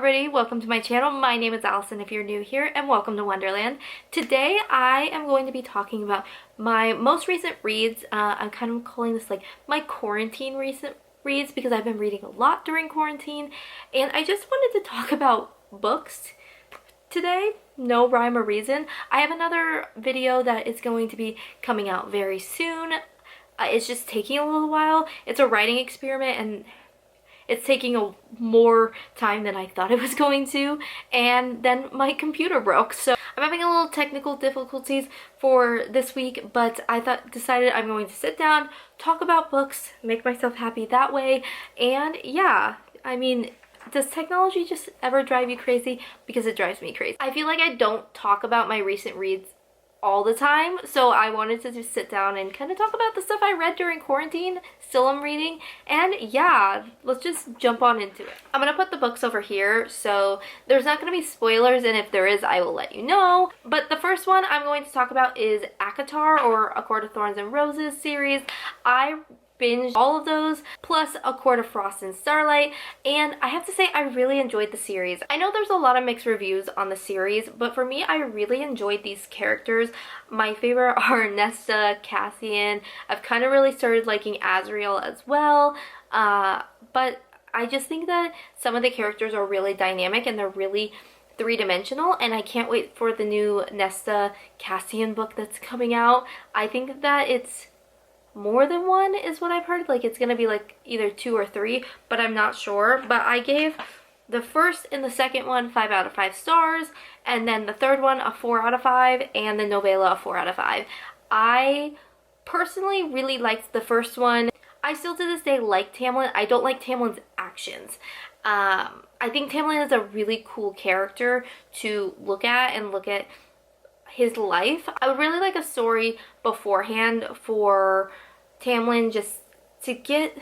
everybody, welcome to my channel. My name is Allison if you're new here, and welcome to Wonderland. Today I am going to be talking about my most recent reads. I'm kind of calling this like my quarantine recent reads because I've been reading a lot during quarantine, and I just wanted to talk about books today. No rhyme or reason. I have another video that is going to be coming out very soon. It's just taking a little while. It's a writing experiment and it's taking more time than I thought it was going to, and then my computer broke. So I'm having a little technical difficulties for this week, but I decided I'm going to sit down, talk about books, make myself happy that way. And yeah, I mean, does technology just ever drive you crazy? Because it drives me crazy. I feel like I don't talk about my recent reads all the time, so I wanted to just sit down and kind of talk about the stuff I read during quarantine, still I'm reading, and yeah, let's just jump on into it. I'm gonna put the books over here, so there's not gonna be spoilers, and if there is, I will let you know. But the first one I'm going to talk about is Acotar, or A Court of Thorns and Roses series. I binged all of those, plus A Court of Frost and Starlight, and I have to say I really enjoyed the series. I know there's a lot of mixed reviews on the series, but for me, I really enjoyed these characters. My favorite are Nesta, Cassian. I've kind of really started liking Azriel as well, but I just think that some of the characters are really dynamic and they're really three-dimensional, and I can't wait for the new Nesta Cassian book that's coming out. I think that it's more than one is what I've heard. Like, it's gonna be like either 2 or 3, but I'm not sure. But I gave the first and the second one 5 out of 5 stars, and then the third one a 4 out of 5, and the novella a 4 out of 5. I personally really liked the first one. I still to this day like Tamlin. I don't like Tamlin's actions. I think Tamlin is a really cool character to look at and look at his life. I would really like a story beforehand for Tamlin, just to get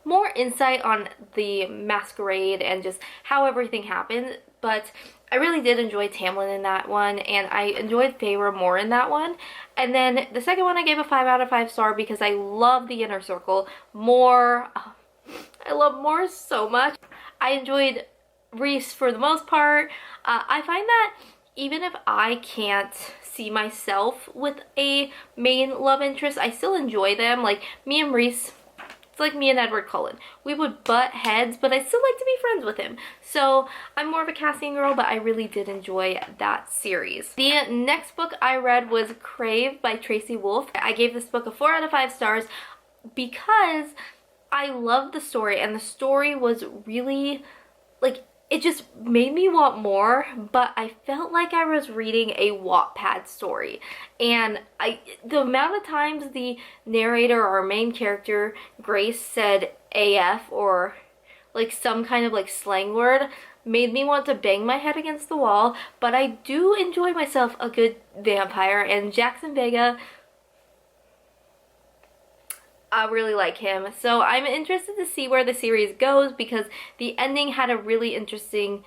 more insight on the masquerade and just how everything happened. But I really did enjoy Tamlin in that one, and I enjoyed Feyre more in that one. And then the second one I gave a 5 out of 5 star because I love the Inner Circle more. I love more so much. I enjoyed Rhys for the most part. I find that even if I can't see myself with a main love interest, I still enjoy them. Like, me and Rhys, it's like me and Edward Cullen. We would butt heads, but I still like to be friends with him. So I'm more of a Cassian girl, but I really did enjoy that series. The next book I read was Crave by Tracy Wolff. I gave this book a 4 out of 5 stars because I loved the story, and the story was really, like, it just made me want more, but I felt like I was reading a Wattpad story. And the amount of times the narrator or main character, Grace, said AF or like some kind of like slang word made me want to bang my head against the wall. But I do enjoy myself a good vampire, and Jackson Vega, I really like him. So I'm interested to see where the series goes, because the ending had a really interesting,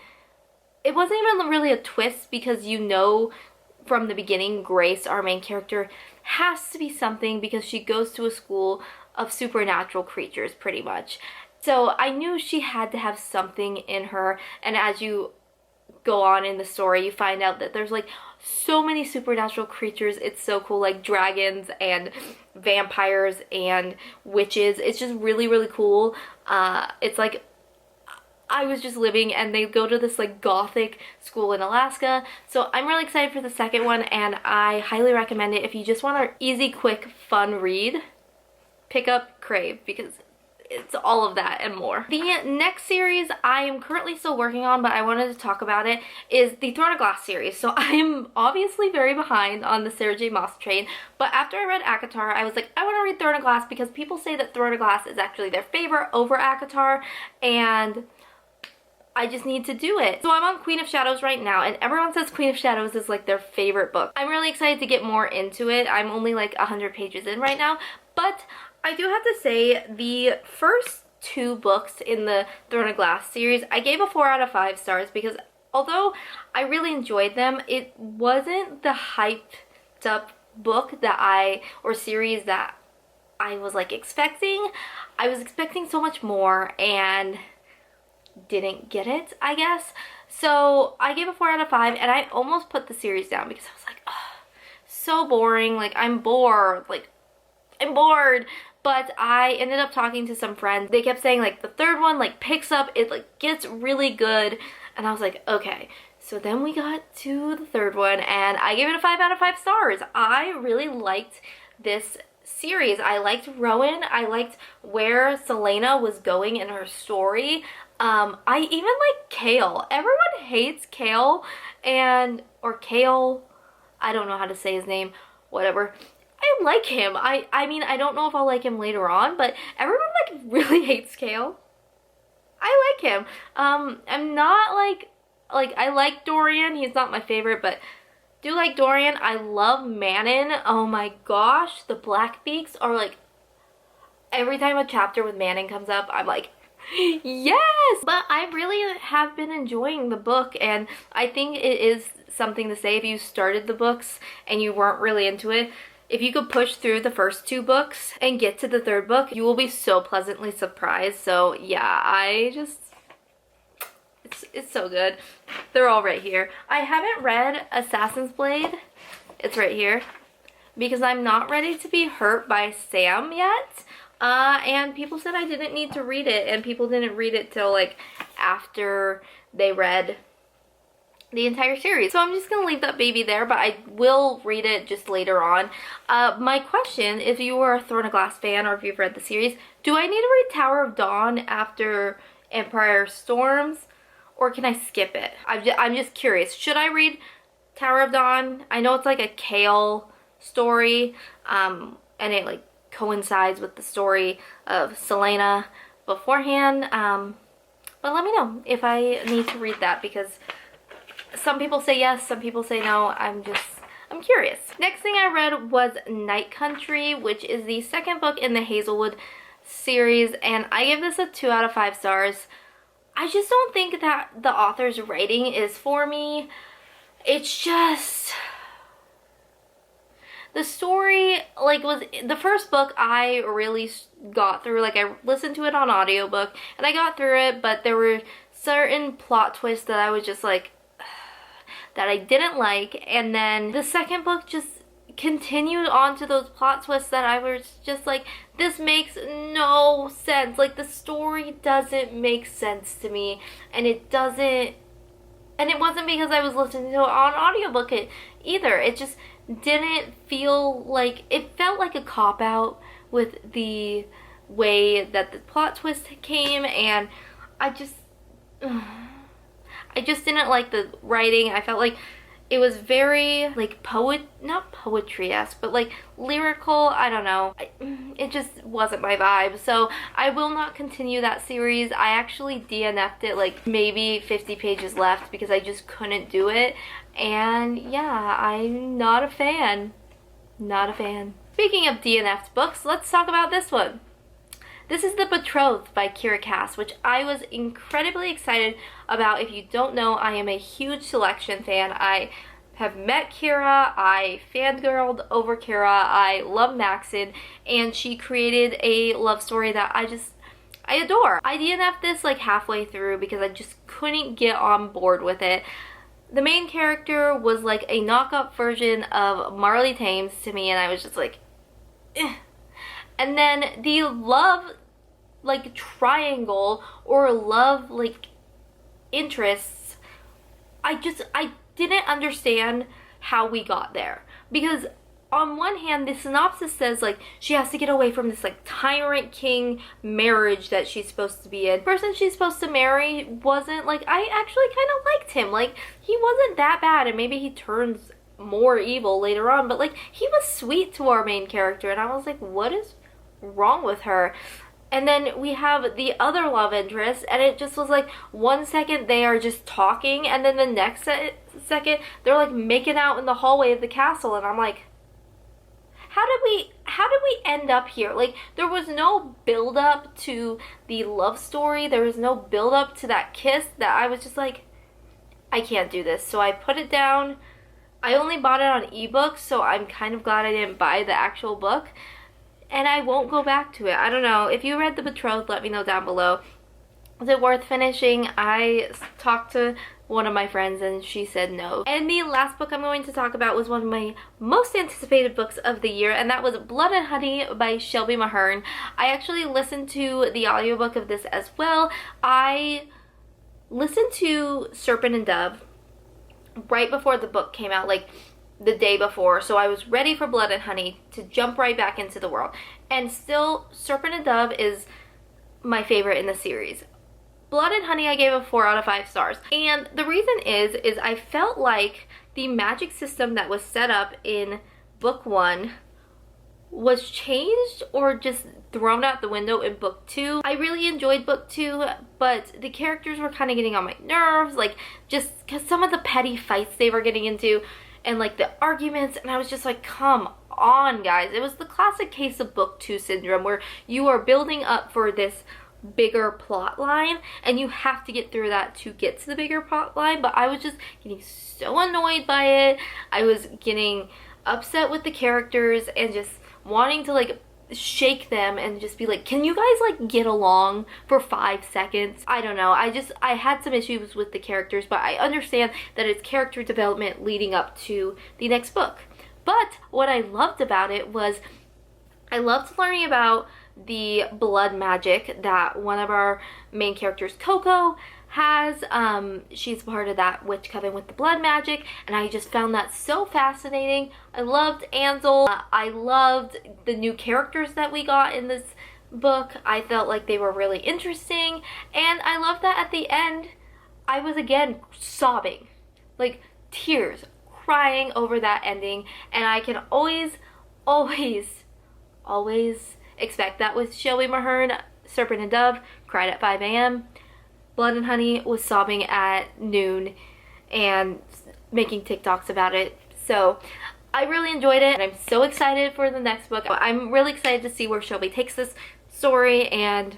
it wasn't even really a twist, because you know from the beginning Grace, our main character, has to be something because she goes to a school of supernatural creatures pretty much. So I knew she had to have something in her, and as you go on in the story you find out that there's like so many supernatural creatures. It's so cool, like dragons and vampires and witches. It's just really, really cool. It's like I was just living, and they go to this like gothic school in Alaska. So I'm really excited for the second one, and I highly recommend it. If you just want an easy, quick, fun read, pick up Crave, because it's all of that and more. The next series I am currently still working on, but I wanted to talk about it, is the Throne of Glass series. So I am obviously very behind on the Sarah J Maas train, but after I read Acotar, I was like, I want to read Throne of Glass because people say that Throne of Glass is actually their favorite over Acotar, and I just need to do it. So I'm on Queen of Shadows right now, and everyone says Queen of Shadows is like their favorite book. I'm really excited to get more into it. I'm only like 100 pages in right now, but I do have to say the first 2 books in the Throne of Glass series I gave a 4 out of 5 stars, because although I really enjoyed them, it wasn't the hyped up book or series that I was like expecting. I was expecting so much more, and didn't get it, I guess. So I gave it 4 out of 5, and I almost put the series down because I was like, oh, so boring. Like, I'm bored. Like, I'm bored. But I ended up talking to some friends. They kept saying, like, the third one, like, picks up. It, like, gets really good. And I was like, okay. So then we got to the third one, and I gave it a 5 out of 5 stars. I really liked this series. I liked Rowan. I liked where Selena was going in her story. I even like Kale. Everyone hates Kale, or Kale. I don't know how to say his name. Whatever. I like him. I mean, I don't know if I'll like him later on, but everyone like really hates Kale. I like him. I'm not like I like Dorian. He's not my favorite, but do like Dorian. I love Manon. Oh my gosh, the Blackbeaks are like, every time a chapter with Manon comes up, I'm like, yes! But I really have been enjoying the book, and I think it is something to say if you started the books and you weren't really into it. If you could push through the first 2 books and get to the 3rd book, you will be so pleasantly surprised. So yeah, it's so good. They're all right here. I haven't read Assassin's Blade. It's right here. Because I'm not ready to be hurt by Sam yet. And people said I didn't need to read it, and people didn't read it till like after they read the entire series. So I'm just gonna leave that baby there, but I will read it just later on. My question, if you were a Throne of Glass fan or if you've read the series, do I need to read Tower of Dawn after Empire Storms, or can I skip it? I'm just curious. Should I read Tower of Dawn? I know it's like a Kale story, and it like coincides with the story of Selena beforehand, but let me know if I need to read that, because some people say yes, some people say no. I'm curious. Next thing I read was Night Country, which is the 2nd book in the Hazelwood series, and I give this a 2 out of 5 stars. I just don't think that the author's writing is for me. It's just, the story, like, was the first book I really got through. Like, I listened to it on audiobook and I got through it, but there were certain plot twists that I was just like, that I didn't like. And then the 2nd book just continued on to those plot twists that I was just like, this makes no sense. Like, the story doesn't make sense to me, and it doesn't, and it wasn't because I was listening to it on audiobook either. It just didn't feel like, it felt like a cop-out with the way that the plot twist came, and I just didn't like the writing. I felt like it was very like not poetry-esque, but like lyrical. I don't know. It just wasn't my vibe. So I will not continue that series. I actually DNF'd it, like maybe 50 pages left, because I just couldn't do it. And yeah, I'm not a fan. Not a fan. Speaking of DNF'd books, let's talk about this one. This is The Betrothed by Kira Cass, which I was incredibly excited about. If you don't know, I am a huge Selection fan. I have met Kira, I fangirled over Kira, I love Maxon, and she created a love story that I adore. I DNF'd this like halfway through because I just couldn't get on board with it. The main character was like a knockoff version of Marley Thames to me, and I was just like, eh. And then the love like triangle or love like interests, I didn't understand how we got there, because on one hand the synopsis says like she has to get away from this like tyrant king marriage that she's supposed to be in. The person she's supposed to marry wasn't like, I actually kind of liked him, like he wasn't that bad, and maybe he turns more evil later on, but like he was sweet to our main character, and I was like, what is wrong with her? And then we have the other love interest, and it just was like, 1 second they are just talking, and then the next second they're like making out in the hallway of the castle, and I'm like, how did we end up here? Like, there was no build up to the love story, there was no build up to that kiss, that I was just like, I can't do this. So I put it down. I only bought it on ebook, so I'm kind of glad I didn't buy the actual book. And I won't go back to it. I don't know. If you read The Betrothed, let me know down below. is it worth finishing? I talked to one of my friends and she said no. And the last book I'm going to talk about was one of my most anticipated books of the year, and that was Blood and Honey by Shelby Mahern. I actually listened to the audiobook of this as well. I listened to Serpent and Dove right before the book came out, like the day before, so I was ready for Blood and Honey to jump right back into the world. And still, Serpent and Dove is my favorite in the series. Blood and Honey I gave a 4 out of 5 stars. And the reason is I felt like the magic system that was set up in book 1 was changed or just thrown out the window in book 2. I really enjoyed book 2, but the characters were kind of getting on my nerves, like just because some of the petty fights they were getting into and like the arguments, and I was just like, come on guys. It was the classic case of book 2 syndrome where you are building up for this bigger plot line and you have to get through that to get to the bigger plot line. But I was just getting so annoyed by it. I was getting upset with the characters and just wanting to like shake them and just be like, can you guys like get along for 5 seconds? I don't know. I had some issues with the characters, but I understand that it's character development leading up to the next book. But what I loved about it was I loved learning about the blood magic that one of our main characters, Coco, has. She's part of that witch coven with the blood magic, and I just found that so fascinating. I loved Ansel. I loved the new characters that we got in this book. I felt like they were really interesting, and I loved that at the end I was again sobbing, like tears, crying over that ending. And I can always expect that with Shelby Mahern. Serpent and Dove, cried at 5 a.m. Blood and Honey was sobbing at noon and making TikToks about it. So I really enjoyed it, and I'm so excited for the next book. I'm really excited to see where Shelby takes this story, and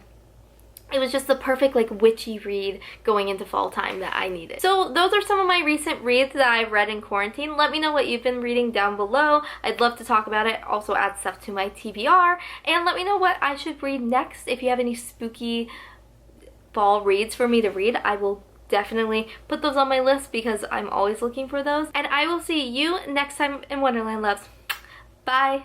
it was just the perfect like witchy read going into fall time that I needed. So those are some of my recent reads that I've read in quarantine. Let me know what you've been reading down below. I'd love to talk about it. Also add stuff to my TBR, and let me know what I should read next. If you have any spooky fall reads for me to read, I will definitely put those on my list because I'm always looking for those. And I will see you next time in Wonderland, loves. Bye.